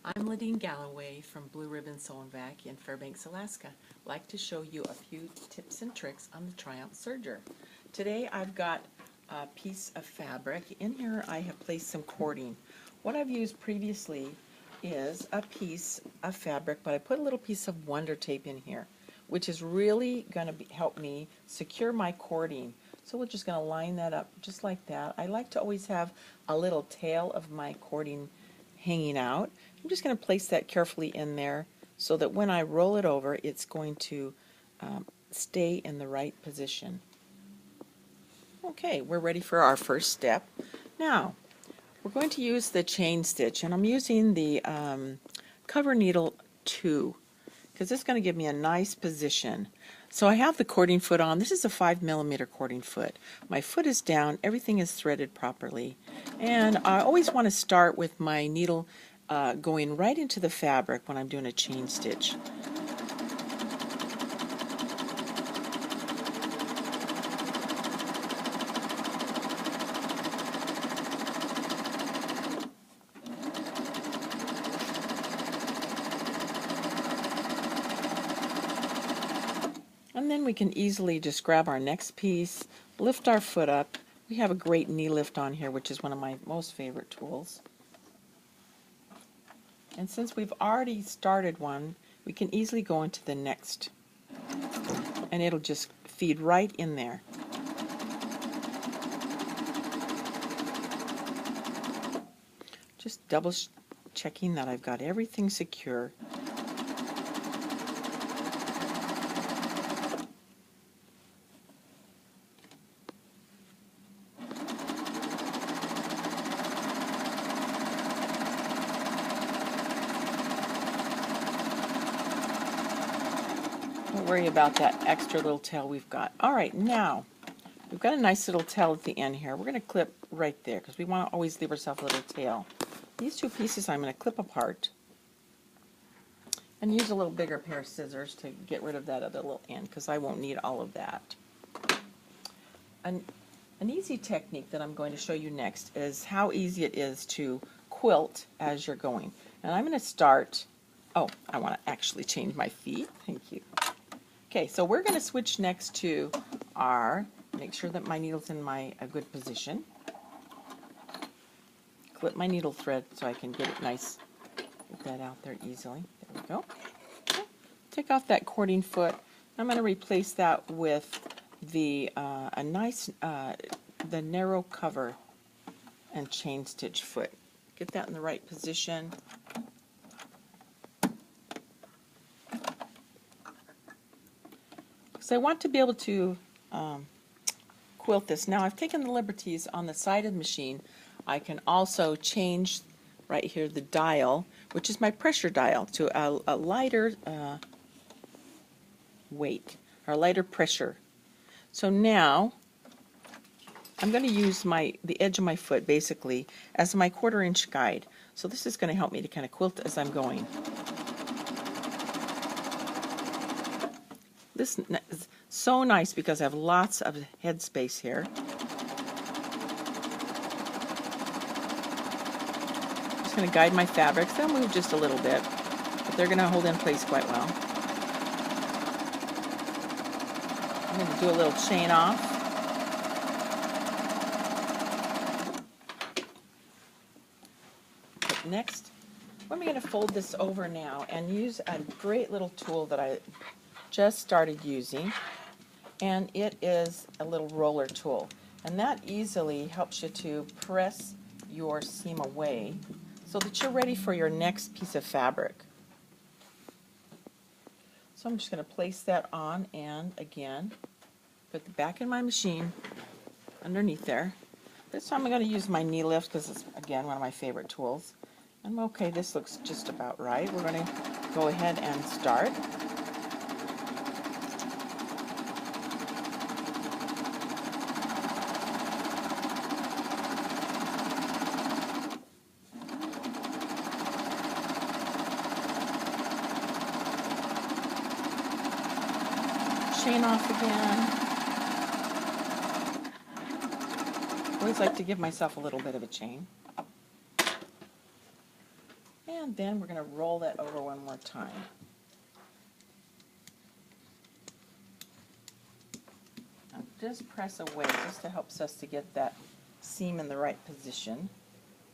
I'm LaDeane Galloway from Blue Ribbon Sew and Vac in Fairbanks, Alaska. I'd like to show you a few tips and tricks on the Triumph Serger. Today I've got a piece of fabric. In here I have placed some cording. What I've used previously is a piece of fabric, but I put a little piece of Wonder Tape in here, which is really going to help me secure my cording. So we're just going to line that up just like that. I like to always have a little tail of my cording hanging out. I'm just going to place that carefully in there so that when I roll it over, it's going to stay in the right position. Okay, we're ready for our first step. Now, we're going to use the chain stitch, and I'm using the cover needle 2 because it's going to give me a nice position. So I have the cording foot on. This is a 5mm cording foot. My foot is down, everything is threaded properly, and I always want to start with my needle going right into the fabric when I'm doing a chain stitch. And then we can easily just grab our next piece, lift our foot up. We have a great knee lift on here, which is one of my most favorite tools. And since we've already started one, we can easily go into the next. And it'll just feed right in there. Just double checking that I've got everything secure. Don't worry about that extra little tail we've got. Alright, now we've got a nice little tail at the end here. We're going to clip right there because we want to always leave ourselves a little tail. These two pieces I'm going to clip apart and use a little bigger pair of scissors to get rid of that other little end because I won't need all of that. An easy technique that I'm going to show you next is how easy it is to quilt as you're going. And I'm going to start, oh, I want to actually change my feet. Thank you. Okay, so we're going to switch next to our, make sure that my needle's in a good position. Clip my needle thread so I can get it nice, get that out there easily. There we go. Okay. Take off that cording foot. I'm going to replace that with the the narrow cover and chain stitch foot. Get that in the right position. So I want to be able to quilt this. Now I've taken the liberties on the side of the machine. I can also change right here the dial, which is my pressure dial, to a lighter weight, or lighter pressure. So now I'm going to use the edge of my foot basically as my 1/4 inch guide. So this is going to help me to kind of quilt as I'm going. This is so nice because I have lots of head space here. Just going to guide my fabrics. They'll move just a little bit, but they're going to hold in place quite well. I'm going to do a little chain off. But next, I'm going to fold this over now and use a great little tool that I just started using, and it is a little roller tool, and that easily helps you to press your seam away so that you're ready for your next piece of fabric. So I'm just going to place that on, and again put the back of my machine underneath there. This time I'm going to use my knee lift because it's again one of my favorite tools. And okay, this looks just about right. We're going to go ahead and start. Chain off again. I always like to give myself a little bit of a chain. And then we're going to roll that over one more time. Now just press away just to help us to get that seam in the right position.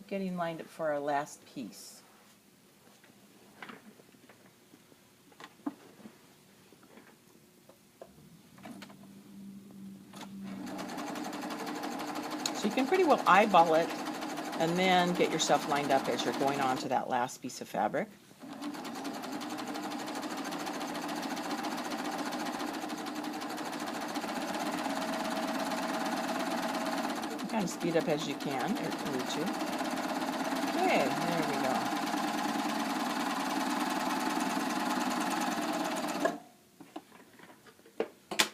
Getting lined up for our last piece. So you can pretty well eyeball it and then get yourself lined up as you're going on to that last piece of fabric. Kind of speed up as you can if you need to. Okay, there we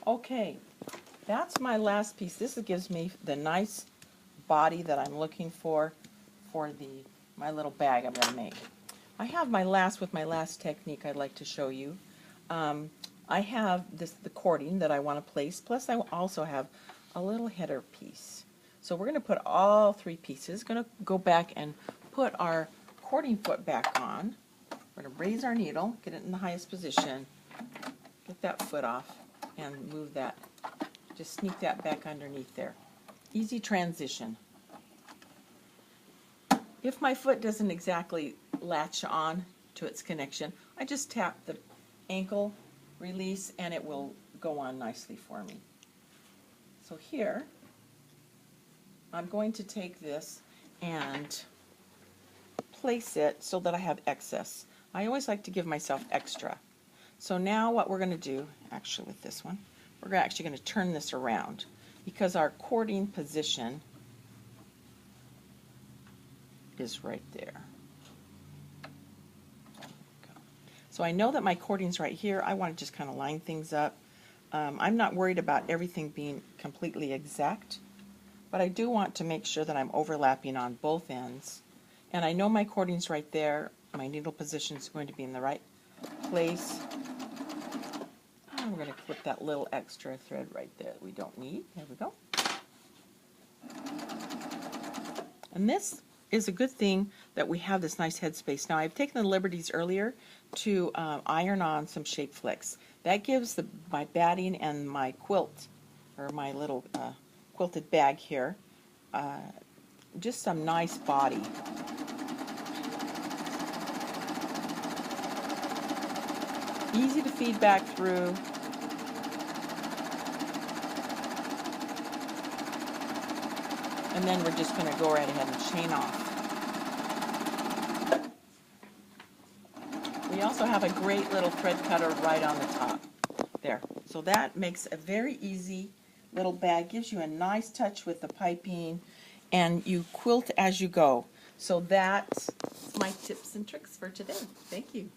go. Okay, that's my last piece. This gives me the nice body that I'm looking for my little bag I'm going to make. I have my last technique I'd like to show you. I have the cording that I want to place, plus I also have a little header piece. So we're going to put all three pieces. Going to go back and put our cording foot back on. We're going to raise our needle, get it in the highest position, get that foot off, and move that. Just sneak that back underneath there. Easy transition. If my foot doesn't exactly latch on to its connection, I just tap the ankle, release, and it will go on nicely for me. So here, I'm going to take this and place it so that I have excess. I always like to give myself extra. So now what we're going to do, actually with this one, we're actually going to turn this around because our cording position is right there. So I know that my cording's right here. I want to just kind of line things up. I'm not worried about everything being completely exact, but I do want to make sure that I'm overlapping on both ends. And I know my cording's right there. My needle position is going to be in the right place. And we're going to clip that little extra thread right there that we don't need. There we go. And this is a good thing that we have this nice headspace. Now I've taken the liberties earlier to iron on some shape flicks. That gives my batting and my quilt, or my little quilted bag here, just some nice body. Easy to feed back through. And then we're just going to go right ahead and chain off. We also have a great little thread cutter right on the top there. So that makes a very easy little bag, gives you a nice touch with the piping, and you quilt as you go. So that's my tips and tricks for today. Thank you.